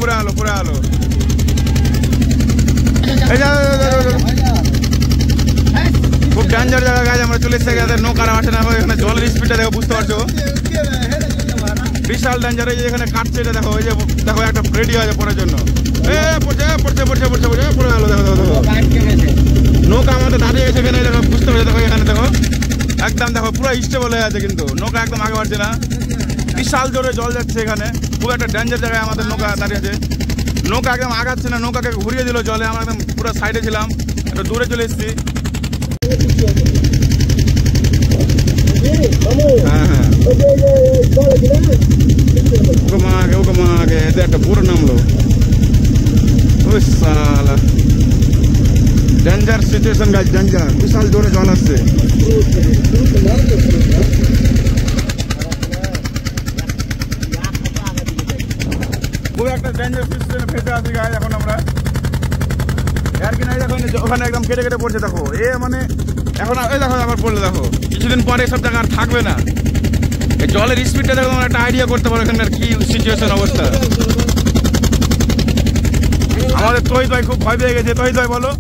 পুরো আলো খুব ডেঞ্জার জায়গা গাছ। আমরা চলে এসেছি নৌকার আসে না, এখানে জলের স্পিডটা দেখো, বুঝতে পারছো বিশাল ডেঞ্জার। এই যে এখানে কাটছে এটা দেখো, ওই যে দেখো একটা রেডি হয়েছে পড়ার জন্য। পড়ছে পড়ে গেলো। দেখো নৌকা আমাদের দাঁড়িয়ে গেছে এখানে, দেখো বুঝতে পারছো। দেখো এখানে দেখো একদম দেখো পুরো স্টেবল হয়ে আছে, কিন্তু নৌকা একদম আগে বাড়ছে না। বিশাল জোরে জল যাচ্ছে এখানে, খুব একটা ডেঞ্জার জায়গায় আমাদের নৌকা দাঁড়িয়ে আছে। নৌকা একদম আগাচ্ছে না, নৌকাকে ঘুরিয়ে দিল জলে। আমরা একদম পুরো সাইডে ছিলাম, একটু দূরে চলে এসেছি। হ্যাঁ ওকে মাকে এতে একটা পুরো নামলো। ওই সালা ডেঞ্জার সিচুয়েশন গাছ, ডেঞ্জার। বিশাল জোরে জল আসছে। খুব একটা ডেঞ্জার সিচুয়েশনে ফেসে আছি গাছ এখন আমরা। আর কি নাই দেখো ওখানে একদম কেটে পড়ছে। দেখো এ মানে এখন দেখো আবার পড়লে দেখো কিছুদিন পরে সব জায়গা আর থাকবে না। এই জলের স্পিডটা দেখো তোমরা একটা আইডিয়া করতে পারো এখানকার কি সিচুয়েশন অবস্থা। আমাদের তহিদ ভাই খুব ভয় পেয়ে গেছে। তহিদ ভাই বলো।